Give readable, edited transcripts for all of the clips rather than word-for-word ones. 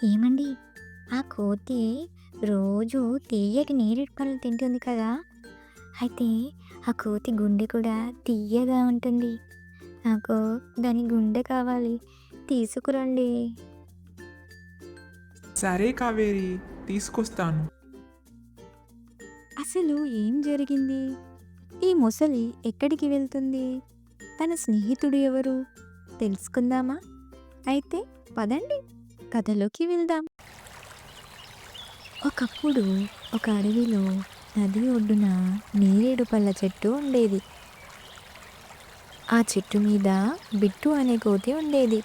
ఏమండి? ఆ కోతి రోజు తియ్యటి నేరేడు పళ్ళు తింటుంది కదా! అయితే ఆ కోతి గుండె కూడా తియ్యగా ఉంటుంది. నాకు దాని గుండె కావాలి. తీసుకురండి. సరే కావేరి, తీసుకొస్తాను. అసలు ఏం జరిగింది? ఈ మొసలి ఎక్కడికి వెళ్తుంది? తన స్నేహితుడు ఎవరు? తెలుసుకుందామా? అయితే పదండి, కథలోకి వెళ్దాం. ఒకప్పుడు ఒక అడవిలో నది ఒడ్డున నేరేడు పళ్ళ చెట్టు ఉండేది. ఆ చెట్టు మీద బిట్టు అనే కోతి ఉండేది.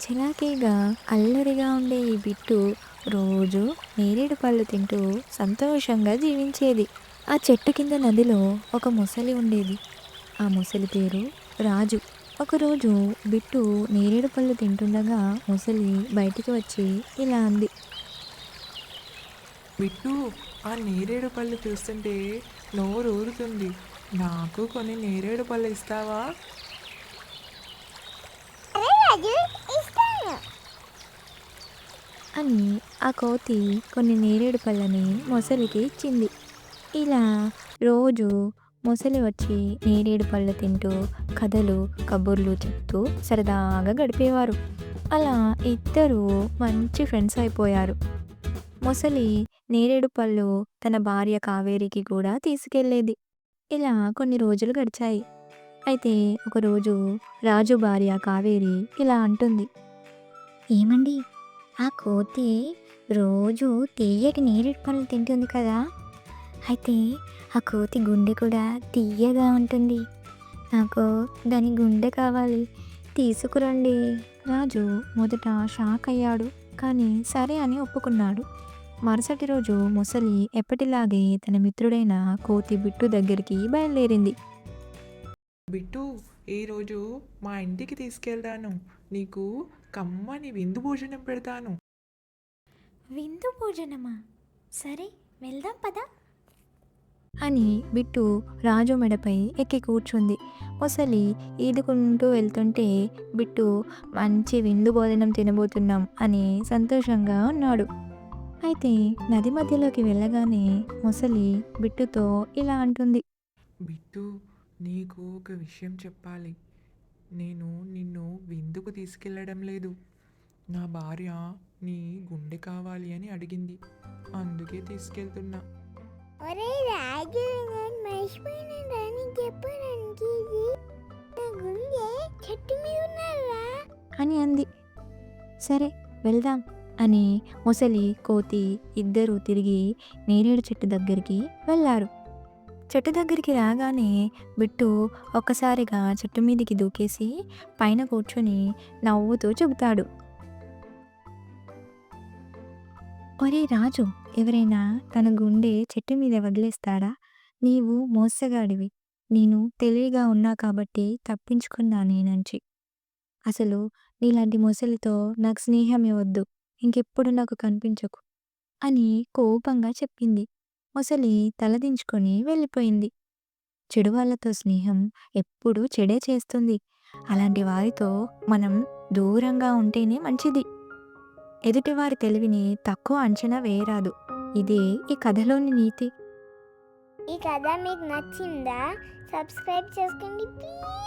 చిలాకీగా, అల్లరిగా ఉండే ఈ బిట్టు రోజు నేరేడు పళ్ళు తింటూ సంతోషంగా జీవించేది. ఆ చెట్టు కింద నదిలో ఒక మొసలి ఉండేది. ఆ మొసలి పేరు రాజు. ఒకరోజు బిట్టు నేరేడు పళ్ళు తింటుండగా మొసలి బయటికి వచ్చి ఇలా అంది. బిట్టు, ఆ నేరేడు పళ్ళు చూస్తుంటే నోరూరుతుంది. నాకు కొన్ని నేరేడు పళ్ళు ఇస్తావా? అని ఆ కోతి కొన్ని నేరేడు పళ్ళని మొసలికి ఇచ్చింది. ఇలా రోజు మొసలి వచ్చి నేరేడు పళ్ళు తింటూ కథలు, కబుర్లు చెప్తూ సరదాగా గడిపేవారు. అలా ఇద్దరూ మంచి ఫ్రెండ్స్ అయిపోయారు. మొసలి నేరేడు పళ్ళు తన భార్య కావేరికి కూడా తీసుకెళ్ళేది. ఇలా కొన్ని రోజులు గడిచాయి. అయితే ఒకరోజు రాజు భార్య కావేరి ఇలా అంటుంది. ఏమండి? ఆ కోతి రోజు తియ్యటి నేరేడు పళ్ళు తింటుంది కదా! అయితే ఆ కోతి గుండె కూడా తియ్యగా ఉంటుంది. నాకు దాని గుండె కావాలి. తీసుకురండి. రాజు మొదట షాక్ అయ్యాడు, కానీ సరే అని ఒప్పుకున్నాడు. మరుసటి రోజు మొసలి ఎప్పటిలాగే తన మిత్రుడైన కోతి బిట్టు దగ్గరికి బయలుదేరింది. బిట్టు, ఈరోజు మా ఇంటికి తీసుకెళ్తాను. నీకు కమ్మని విందు భోజనం పెడతాను. విందు భోజనమా? సరే, వెళ్దాం పదా. అని బిట్టు రాజు మెడపై ఎక్కి కూర్చుంది. మొసలి ఈదుకుంటూ వెళ్తుంటే బిట్టు మంచి విందు భోజనం తినబోతున్నాం అని సంతోషంగా ఉన్నాడు. అయితే నది మధ్యలోకి వెళ్ళగానే మొసలి బిట్టుతో ఇలా అంటుంది. బిట్టు, నీకు ఒక విషయం చెప్పాలి. నేను నిన్ను విందుకు తీసుకెళ్ళడం లేదు. నా భార్య నీ గుండె కావాలి అని అడిగింది. అందుకే తీసుకెళ్తున్నా. ఒరే రాజు, నేను మర్చిపోయినాను రా నీకు చెప్పడానికి. ఇది నా గుండె చెట్టు మీద ఉన్నారా? అని అంది. సరే, వెళ్దాం అని మొసలి కోతి ఇద్దరూ తిరిగి నేరేడు చెట్టు దగ్గరికి వెళ్ళారు. చెట్టు దగ్గరికి రాగానే బిట్టు ఒక్కసారిగా చెట్టు మీదికి దూకేసి పైన కూర్చొని నవ్వుతూ చెబుతాడు. ఒరే రాజు, ఎవరైనా తన గుండె చెట్టు మీద వదిలేస్తాడా? నీవు మోసగాడివి. నేను తెలివిగా ఉన్నా కాబట్టి తప్పించుకున్నా నీ నుంచి. అసలు నీలాంటి మొసలితో నాకు స్నేహమే వద్దు. ఇంకెప్పుడు నాకు కనిపించకు అని కోపంగా చెప్పింది. మొసలి తలదించుకొని వెళ్ళిపోయింది. చెడు వాళ్ళతో స్నేహం ఎప్పుడూ చెడే చేస్తుంది. అలాంటి వారితో మనం దూరంగా ఉంటేనే మంచిది. ఎదుటివారి తెలివిని తక్కువ అంచనా వేయరాదు. ఇదే ఈ కథలోని నీతి. ఈ కథ మీకు నచ్చిందా? సబ్స్క్రైబ్ చేసుకోండి ప్లీజ్.